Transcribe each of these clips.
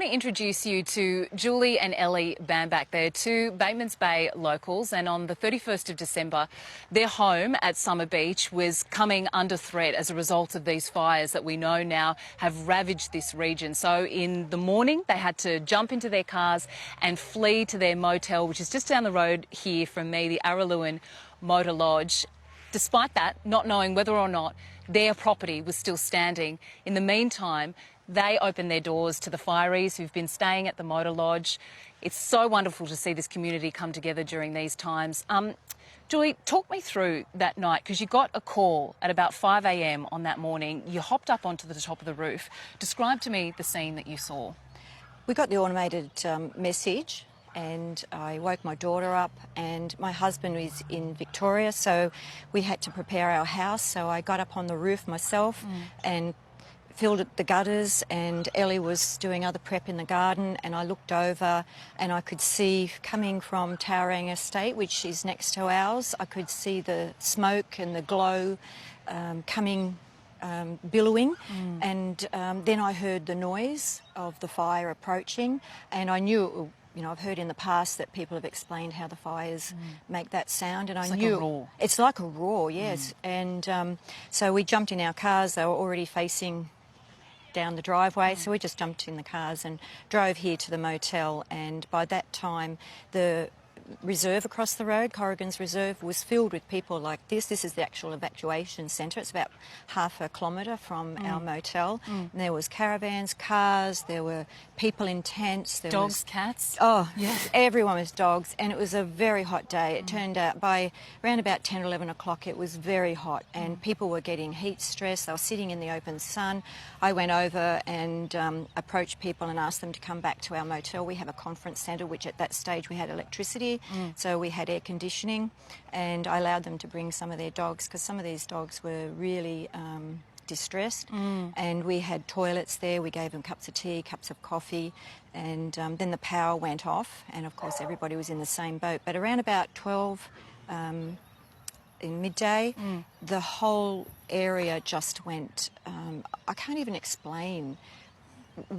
to introduce you to Julie and Ellie Bamback. They're two Batemans Bay locals, and on the 31st of December, their home at Summer Beach was coming under threat as a result of these fires that we know now have ravaged this region. So in the morning, they had to jump into their cars and flee to their motel, which is just down the road here from me, the Araluen Motor Lodge. Despite that, not knowing whether or not their property was still standing, in the meantime, they opened their doors to the fireys who've been staying at the Motor Lodge. It's so wonderful to see this community come together during these times. Julie, talk me through that night, because you got a call at about 5 a.m. on that morning. You hopped up onto the top of the roof. Describe to me the scene that you saw. We got the automated message, and I woke my daughter up, and my husband is in Victoria, so we had to prepare our house. So I got up on the roof myself and filled the gutters, and Ellie was doing other prep in the garden, and I looked over and I could see coming from Tauranga Estate, which is next to ours, I could see the smoke and the glow coming, billowing, and then I heard the noise of the fire approaching, and I knew, you know, I've heard in the past that people have explained how the fires make that sound, and I knew like a roar. It's like a roar, yes. And so we jumped in our cars. They were already facing down the driveway, so we just jumped in the cars and drove here to the motel. And by that time, the reserve across the road, Corrigan's Reserve, was filled with people like this. This is the actual evacuation centre. It's about half a kilometre from our motel. And there was caravans, cars, there were people in tents. There Dogs, cats? Oh, yes. Everyone was dogs, and it was a very hot day. It turned out by around about 10 or 11 o'clock it was very hot, and people were getting heat stress. They were sitting in the open sun. I went over and approached people and asked them to come back to our motel. We have a conference centre, which at that stage we had electricity, so we had air conditioning, and I allowed them to bring some of their dogs, because some of these dogs were really distressed, and we had toilets there. We gave them cups of tea, cups of coffee, and then the power went off, and of course everybody was in the same boat. But around about 12 in midday, the whole area just went, I can't even explain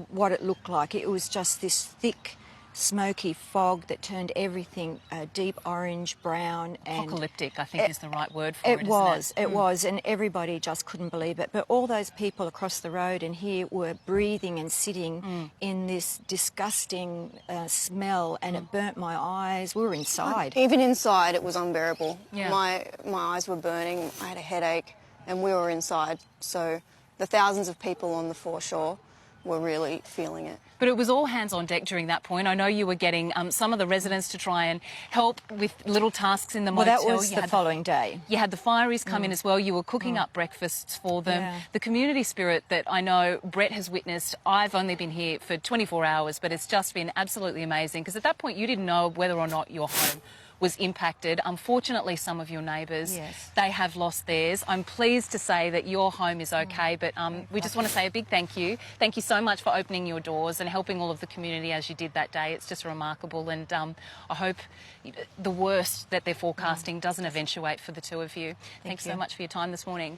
what it looked like. It was just this thick, smoky fog that turned everything deep orange, brown, and Apocalyptic, I think, is the right word for it. It was, and everybody just couldn't believe it. But all those people across the road and here were breathing and sitting in this disgusting smell, and it burnt my eyes. We were inside. Even inside, it was unbearable. Yeah. My eyes were burning. I had a headache, and we were inside. So the thousands of people on the foreshore were really feeling it. But it was all hands on deck during that point. I know you were getting some of the residents to try and help with little tasks in the motel. Well, that was the following day. You had the fireys come in as well. You were cooking up breakfasts for them. Yeah. The community spirit that I know Brett has witnessed, I've only been here for 24 hours, but it's just been absolutely amazing, because at that point you didn't know whether or not your home was impacted. Unfortunately, some of your neighbours, they have lost theirs. I'm pleased to say that your home is okay, but we just want to say a big thank you. Thank you so much for opening your doors and helping all of the community as you did that day. It's just remarkable, and I hope the worst that they're forecasting doesn't eventuate for the two of you. Thanks so much for your time this morning.